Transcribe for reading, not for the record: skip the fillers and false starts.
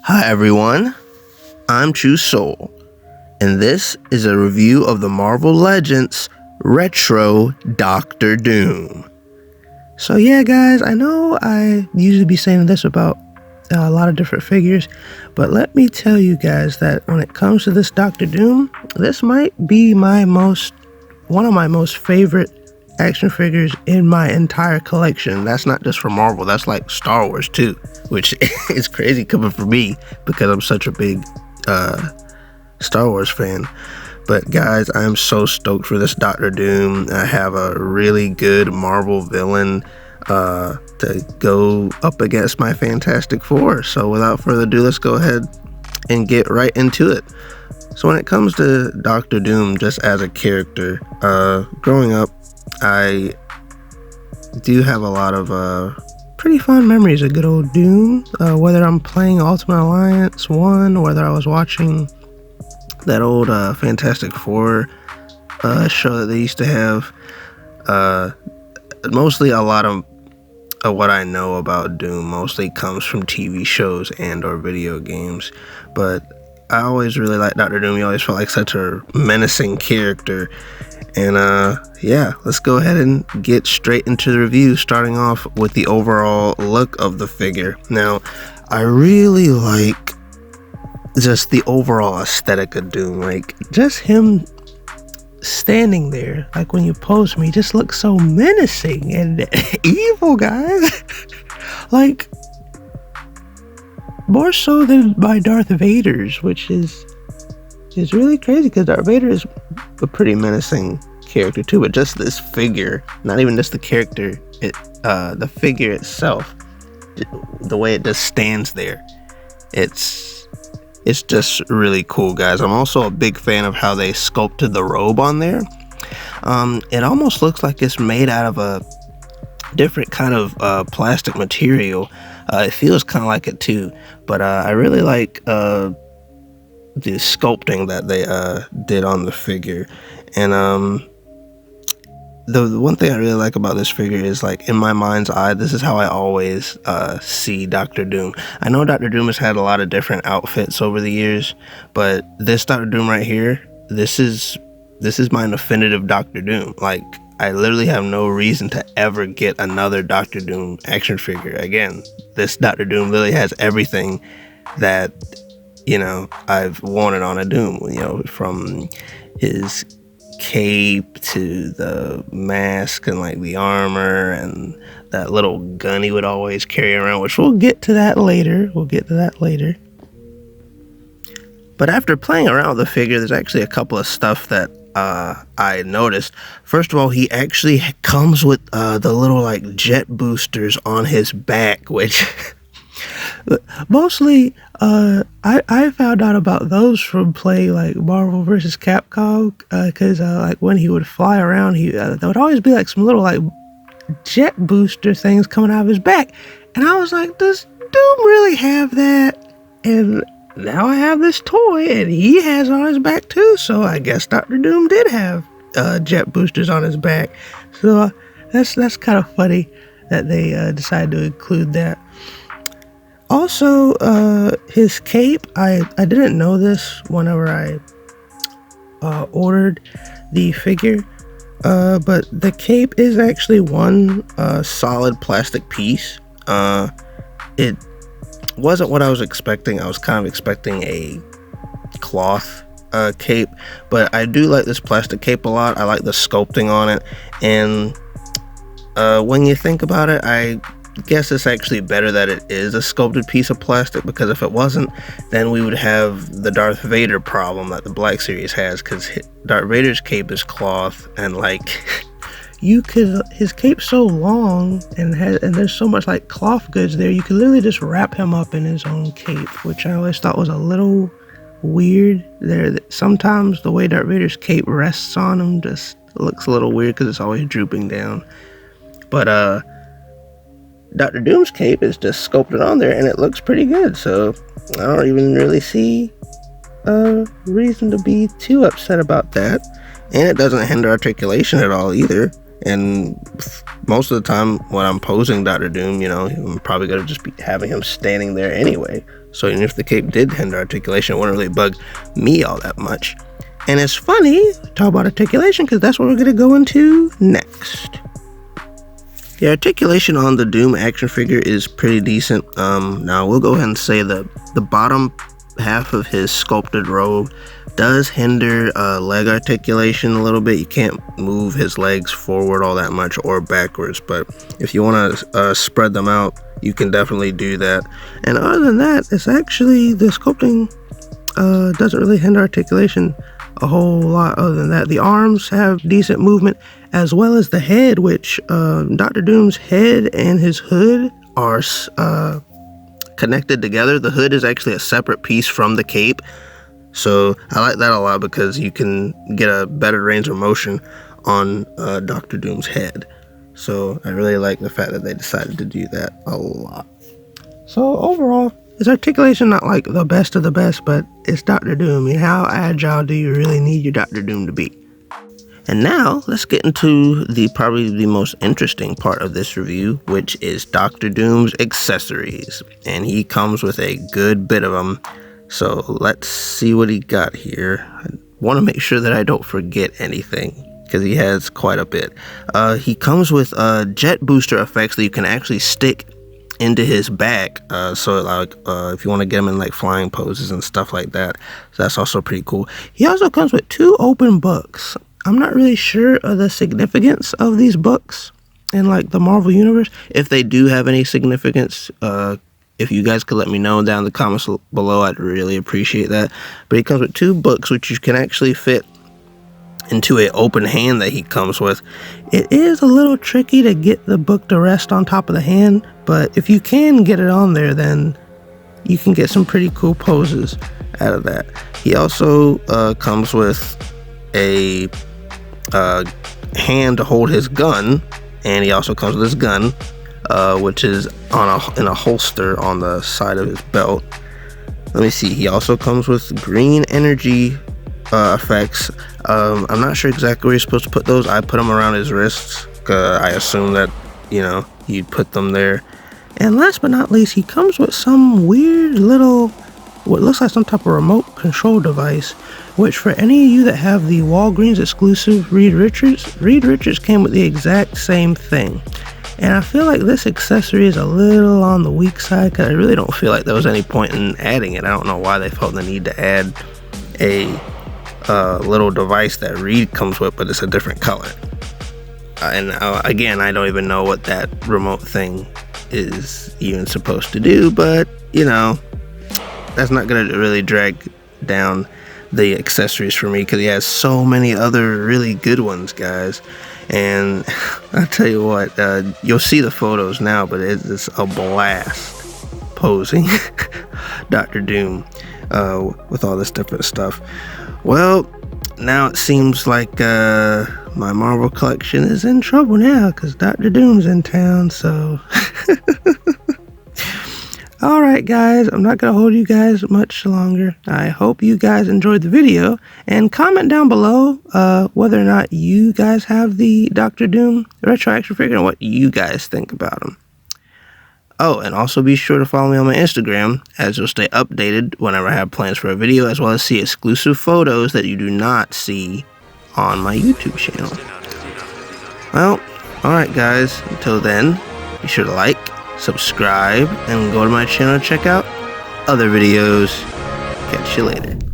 Hi everyone, I'm True Soul, and this is a review of the Marvel Legends Retro Doctor Doom. So yeah guys, I know I usually be saying this about a lot of different figures, but let me tell you guys that when it comes to this Doctor Doom, this might be one of my most favorite action figures in my entire collection. That's not just for Marvel, that's like Star Wars too, which is crazy coming from me because I'm such a big Star Wars fan. But guys, I'm so stoked for this Doctor Doom. I have a really good Marvel villain to go up against my Fantastic Four. So without further ado, let's go ahead and get right into it. So when it comes to Doctor Doom, just as a character, growing up, I do have a lot of pretty fond memories of good old Doom, whether I'm playing Ultimate Alliance 1, whether I was watching that old Fantastic Four show that they used to have. Mostly a lot of what I know about Doom mostly comes from TV shows and or video games, but I always really liked Doctor Doom. He always felt like such a menacing character. And yeah, let's go ahead and get straight into the review, starting off with the overall look of the figure. Now, I really like just the overall aesthetic of Doom. Like, just him standing there, like when you pose me, just looks so menacing and evil, guys. Like, more so than my Darth Vader's, which is really crazy because Darth Vader is a pretty menacing character too, but just this figure, not even just the character, the figure itself, the way it just stands there, it's just really cool, guys. I'm also a big fan of how they sculpted the robe on there. It almost looks like it's made out of a different kind of plastic material. It feels kind of like it too, but I really like the sculpting that they did on the figure. And the one thing I really like about this figure is, like, in my mind's eye, this is how I always see Doctor Doom. I know Doctor Doom has had a lot of different outfits over the years, but this Doctor Doom right here, this is my definitive Doctor Doom. Like, I literally have no reason to ever get another Doctor Doom action figure again. This Doctor Doom literally has everything that, you know, I've wanted on a Doom, you know, from his cape to the mask and like the armor and that little gun he would always carry around, which we'll get to that later. But after playing around with the figure, there's actually a couple of stuff that I noticed. First of all, he actually comes with the little like jet boosters on his back, which mostly I found out about those from playing like Marvel vs. Capcom, because like when he would fly around, there would always be like some little like jet booster things coming out of his back, and I was like, does Doom really have that? And now I have this toy and he has it on his back too, so I guess Doctor Doom did have jet boosters on his back. So that's kind of funny that they decided to include that. Also, his cape, I didn't know this whenever I ordered the figure, but the cape is actually one solid plastic piece. It wasn't what I was expecting. I was kind of expecting a cloth cape, but I do like this plastic cape a lot. I like the sculpting on it, and when you think about it, I guess it's actually better that it is a sculpted piece of plastic, because if it wasn't, then we would have the Darth Vader problem that the Black Series has, because Darth Vader's cape is cloth, and like his cape's so long and there's so much like cloth goods there, you could literally just wrap him up in his own cape, which I always thought was a little weird. Sometimes the way Darth Vader's cape rests on him just looks a little weird because it's always drooping down, but Doctor Doom's cape is just sculpted on there and it looks pretty good, so I don't even really see a reason to be too upset about that. And it doesn't hinder articulation at all either. And most of the time when I'm posing Doctor Doom, you know, I'm probably going to just be having him standing there anyway. So even if the cape did hinder articulation, it wouldn't really bug me all that much. And it's funny, talk about articulation, because that's what we're going to go into next. The articulation on the Doom action figure is pretty decent. Now we'll go ahead and say the bottom half of his sculpted robe does hinder leg articulation a little bit. You can't move his legs forward all that much or backwards, but if you want to spread them out, you can definitely do that. And other than that, it's actually, the sculpting doesn't really hinder articulation a whole lot. Other than that, the arms have decent movement, as well as the head, which Dr. Doom's head and his hood are connected together. The hood is actually a separate piece from the cape, so I like that a lot because you can get a better range of motion on Dr. Doom's head. So I really like the fact that they decided to do that a lot. So overall, his articulation not like the best of the best, but it's Dr. Doom. I mean, how agile do you really need your Dr. Doom to be? And now let's get into probably the most interesting part of this review, which is Dr. Doom's accessories. And he comes with a good bit of them. So let's see what he got here. I want to make sure that I don't forget anything, because he has quite a bit. He comes with jet booster effects that you can actually stick into his back, so like if you want to get him in like flying poses and stuff like that. So that's also pretty cool. He also comes with 2 open books. I'm not really sure of the significance of these books in like the Marvel universe. If they do have any significance, if you guys could let me know down in the comments below, I'd really appreciate that. But he comes with 2 books, which you can actually fit into an open hand that he comes with. It is a little tricky to get the book to rest on top of the hand, but if you can get it on there, then you can get some pretty cool poses out of that. He also comes with a hand to hold his gun, and he also comes with his gun, which is in a holster on the side of his belt. Let me see. He also comes with green energy effects. I'm not sure exactly where you're supposed to put those. I put them around his wrists. I assume that, you know, you'd put them there. And last but not least, he comes with some weird little, what looks like some type of remote control device, which for any of you that have the Walgreens exclusive Reed Richards came with the exact same thing. And I feel like this accessory is a little on the weak side, because I really don't feel like there was any point in adding it. I don't know why they felt the need to add a little device that Reed comes with, but it's a different color. Again, I don't even know what that remote thing is even supposed to do, but you know, that's not gonna really drag down the accessories for me, because he has so many other really good ones, guys. And I'll tell you what, you'll see the photos now, but it's a blast posing Dr. Doom with all this different stuff. Well, now it seems like my Marvel collection is in trouble now, because Dr. Doom's in town, so alright guys, I'm not going to hold you guys much longer. I hope you guys enjoyed the video, and comment down below whether or not you guys have the Dr. Doom retro action figure and what you guys think about him. Oh, and also be sure to follow me on my Instagram, as you'll stay updated whenever I have plans for a video, as well as see exclusive photos that you do not see on my YouTube channel. Well, alright guys, until then, be sure to like, subscribe, and go to my channel to check out other videos. Catch you later.